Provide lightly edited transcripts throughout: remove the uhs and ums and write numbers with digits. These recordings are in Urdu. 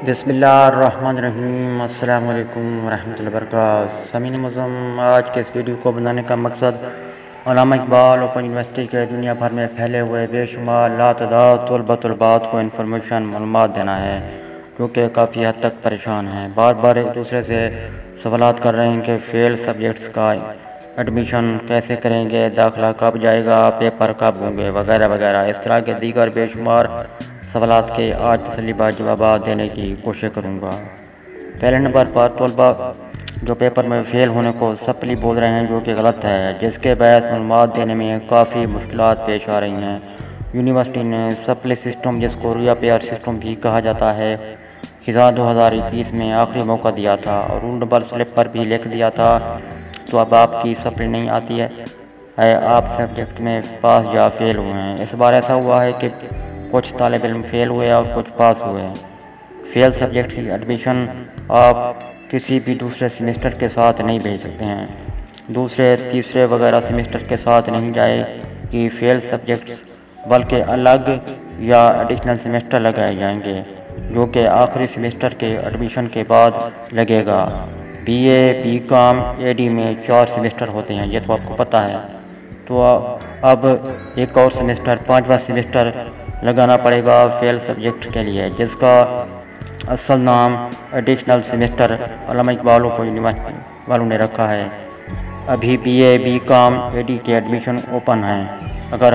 بسم اللہ الرحمن الرحیم۔ السلام علیکم ورحمۃ اللہ وبرکاتہ۔ سامعین معظم، آج کے اس ویڈیو کو بنانے کا مقصد علامہ اقبال اوپن یونیورسٹی کے دنیا بھر میں پھیلے ہوئے بے شمار لاتعداد طلبات کو انفارمیشن معلومات دینا ہے، جو کہ کافی حد تک پریشان ہیں۔ بار بار ایک دوسرے سے سوالات کر رہے ہیں کہ فیل سبجیکٹس کا ایڈمیشن کیسے کریں گے، داخلہ کب جائے گا، پیپر کب ہوں گے، وغیرہ وغیرہ۔ اس طرح کے دیگر بے شمار سوالات کے آج تسلی بخش جوابات دینے کی کوشش کروں گا۔ پہلے نمبر پر طلباء جو پیپر میں فیل ہونے کو سپلی بول رہے ہیں، جو کہ غلط ہے، جس کے باعث معلومات دینے میں کافی مشکلات پیش آ رہی ہیں۔ یونیورسٹی نے سپلی سسٹم، جس کو ری اپیئر سسٹم بھی کہا جاتا ہے، خزاں 2021 میں آخری موقع دیا تھا اور رول نمبر سلپ پر بھی لکھ دیا تھا۔ تو اب آپ کی سپلی نہیں آتی ہے، آپ سبجیکٹ میں پاس یا فیل ہوئے ہیں۔ اس بار ایسا ہوا ہے کہ کچھ طالب علم فیل ہوئے اور کچھ پاس ہوئے ہیں۔ فیل سبجیکٹ کی ایڈمیشن آپ کسی بھی دوسرے سیمسٹر کے ساتھ نہیں بھیج سکتے ہیں۔ دوسرے، تیسرے وغیرہ سیمسٹر کے ساتھ نہیں جائے گی فیل سبجیکٹس، بلکہ الگ یا ایڈیشنل سیمسٹر لگائے جائیں گے، جو کہ آخری سیمسٹر کے ایڈمیشن کے بعد لگے گا۔ B A, B com, A D میں 4 سیمسٹر ہوتے ہیں، یہ تو آپ کو پتہ ہے۔ تو اب ایک اور سیمسٹر، 5واں سیمسٹر لگانا پڑے گا فیل سبجیکٹ کے لیے، جس کا اصل نام ایڈیشنل سیمسٹر علامہ اقبال اوپن یونیورسٹی والوں نے رکھا ہے۔ ابھی B A, B com, A D کے ایڈمیشن اوپن ہیں۔ اگر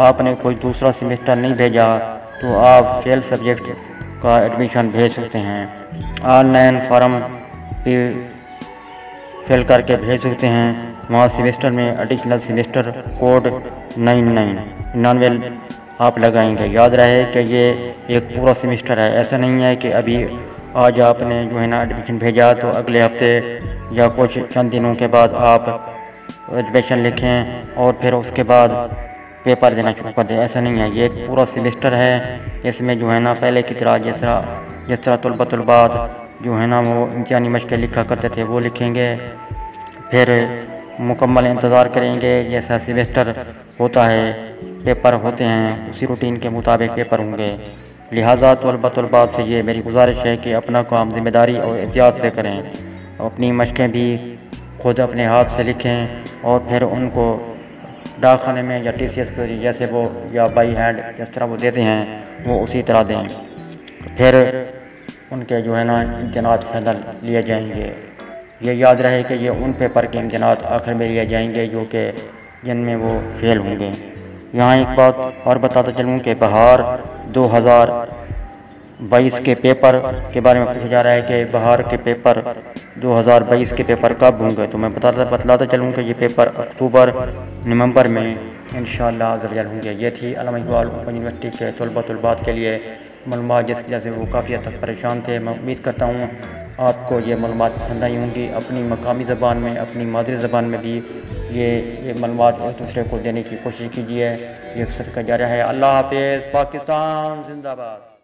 آپ نے کوئی دوسرا سیمسٹر نہیں بھیجا تو آپ فیل سبجیکٹ کا ایڈمیشن بھیج سکتے ہیں۔ آن لائن فارم بھی فل کر کے بھیج سکتے ہیں۔ وہاں سیمسٹر میں ایڈیشنل سیمسٹر کوڈ 99 آپ لگائیں گے۔ یاد رہے کہ یہ ایک پورا سیمسٹر ہے، ایسا نہیں ہے کہ ابھی آج آپ نے ایڈمیشن بھیجا تو اگلے ہفتے یا کچھ چند دنوں کے بعد آپ ایڈمیشن لکھیں اور پھر اس کے بعد پیپر دینا شروع کر دیں، ایسا نہیں ہے۔ یہ ایک پورا سیمسٹر ہے، اس میں پہلے کی طرح جس طرح طلبات وہ امتحانی مشقیں لکھا کرتے تھے وہ لکھیں گے، پھر مکمل انتظار کریں گے جیسا سیمسٹر ہوتا ہے، پیپر ہوتے ہیں، اسی روٹین کے مطابق پیپر ہوں گے۔ لہٰذا طلبات سے یہ میری گزارش ہے کہ اپنا کام ذمہ داری اور احتیاط سے کریں، اپنی مشقیں بھی خود اپنے ہاتھ سے لکھیں اور پھر ان کو ڈاک خانے میں یا ٹی سی ایس کے ذریعے جیسے وہ یا بائی ہینڈ جس طرح وہ دیتے ہیں وہ اسی طرح دیں، پھر ان کے امتحانات فائنل لیے جائیں گے۔ یہ یاد رہے کہ یہ ان پیپر کے امتحانات آخر میں لیے جائیں گے جن میں وہ فیل ہوں گے۔ یہاں ایک بات اور بتاتا چلوں کہ بہار 2022 کے پیپر کے بارے میں پوچھا جا رہا ہے کہ بہار کے پیپر 2022 کے پیپر کب ہوں گے، تو میں بتلاتا چلوں کہ یہ پیپر اکتوبر نومبر میں انشاءاللہ عزوجل ہوں گے۔ یہ تھی علامہ اقبال اوپن یونیورسٹی کے طلبات کے لیے معلومات، جس کی وجہ سے وہ کافی حد تک پریشان تھے۔ میں امید کرتا ہوں آپ کو یہ معلومات پسند آئی ہوں گی۔ اپنی مقامی زبان میں، اپنی مادری زبان میں بھی یہ معلومات ایک دوسرے کو دینے کی کوشش کیجیے۔ یہ صدقہ جاریہ ہے۔ اللہ حافظ۔ پاکستان زندہ باد۔